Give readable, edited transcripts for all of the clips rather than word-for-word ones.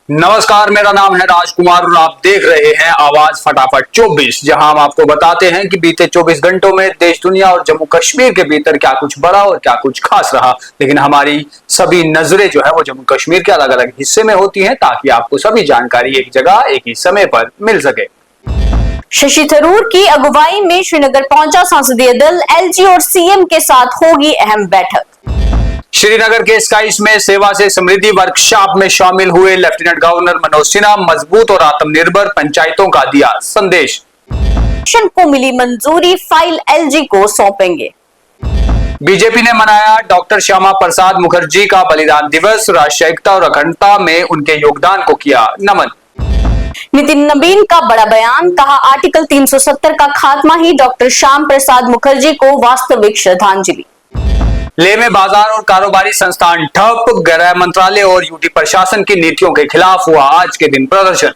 नमस्कार, मेरा नाम है राजकुमार और आप देख रहे हैं आवाज फटाफट 24, जहां हम आपको बताते हैं कि बीते 24 घंटों में देश दुनिया और जम्मू कश्मीर के भीतर क्या कुछ बड़ा और क्या कुछ खास रहा। लेकिन हमारी सभी नजरें जो है वो जम्मू कश्मीर के अलग अलग हिस्से में होती हैं ताकि आपको सभी जानकारी एक जगह एक ही समय पर मिल सके। शशि थरूर की अगुवाई में श्रीनगर पहुंचा संसदीय दल, एलजी और सीएम के साथ होगी अहम बैठक। श्रीनगर के स्काइस में सेवा से समृद्धि वर्कशॉप में शामिल हुए लेफ्टिनेंट गवर्नर मनोज सिन्हा मजबूत और आत्मनिर्भर पंचायतों का दिया संदेश। को मिली मंजूरी, फाइल एलजी को सौंपेंगे। बीजेपी ने मनाया डॉक्टर श्यामा प्रसाद मुखर्जी का बलिदान दिवस, राष्ट्रीय एकता और अखंडता में उनके योगदान को किया नमन। नितिन नवीन का बड़ा बयान, कहा आर्टिकल 370 का खात्मा ही डॉक्टर श्याम प्रसाद मुखर्जी को वास्तविक श्रद्धांजलि। लेह में बाजार और कारोबारी संस्थान ठप, गृह मंत्रालय और यूटी प्रशासन की नीतियों के खिलाफ हुआ आज के दिन प्रदर्शन।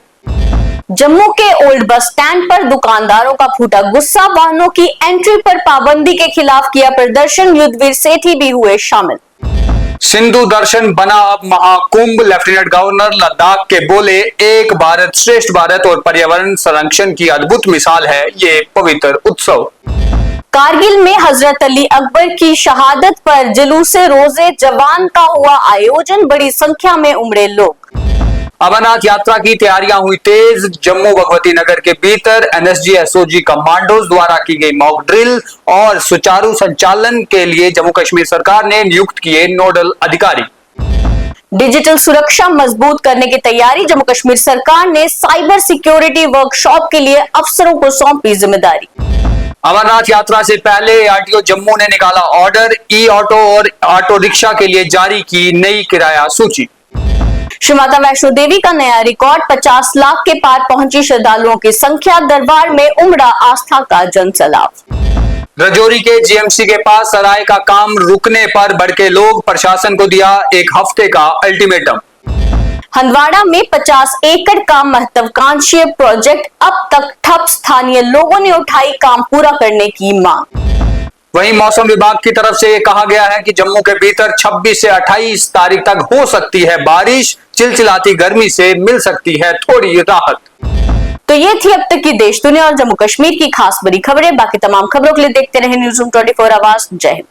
जम्मू के ओल्ड बस स्टैंड पर दुकानदारों का फूटा गुस्सा, वाहनों की एंट्री पर पाबंदी के खिलाफ किया प्रदर्शन, युद्धवीर सेठी भी हुए शामिल। सिंधु दर्शन बना अब महाकुंभ, लेफ्टिनेंट गवर्नर लद्दाख के बोले एक भारत श्रेष्ठ भारत और पर्यावरण संरक्षण की अद्भुत मिसाल है ये पवित्र उत्सव। कारगिल में हजरत अली अकबर की शहादत पर जुलूसे रोजे जवान का हुआ आयोजन, बड़ी संख्या में उमड़े लोग। अमरनाथ यात्रा की तैयारियां हुई तेज, जम्मू भगवती नगर के भीतर एनएसजी एसओजी कमांडोज द्वारा की गई मॉक ड्रिल और सुचारू संचालन के लिए जम्मू कश्मीर सरकार ने नियुक्त किए नोडल अधिकारी। डिजिटल सुरक्षा मजबूत करने की तैयारी, जम्मू कश्मीर सरकार ने साइबर सिक्योरिटी वर्कशॉप के लिए अफसरों को सौंपी जिम्मेदारी। अमरनाथ यात्रा से पहले आरटीओ जम्मू ने निकाला ऑर्डर, ई ऑटो और ऑटो रिक्शा के लिए जारी की नई किराया सूची। श्री माता वैष्णो देवी का नया रिकॉर्ड, 50 लाख के पार पहुंची श्रद्धालुओं की संख्या, दरबार में उमड़ा आस्था का जनसैलाब। रजौरी के जीएमसी के पास सराय का काम रुकने पर भड़के लोग, प्रशासन को दिया एक हफ्ते का अल्टीमेटम। हंदवाड़ा में 50 एकड़ का महत्वाकांक्षी प्रोजेक्ट अब तक ठप, स्थानीय लोगों ने उठाई काम पूरा करने की मांग। वहीं मौसम विभाग की तरफ से कहा गया है कि जम्मू के भीतर 26 से 28 तारीख तक हो सकती है बारिश, चिलचिलाती गर्मी से मिल सकती है थोड़ी राहत। तो ये थी अब तक की देश दुनिया और जम्मू कश्मीर की खास बड़ी खबरें। बाकी तमाम खबरों के लिए देखते रहे न्यूज़ रूम 24 आवाज। जय हिंद।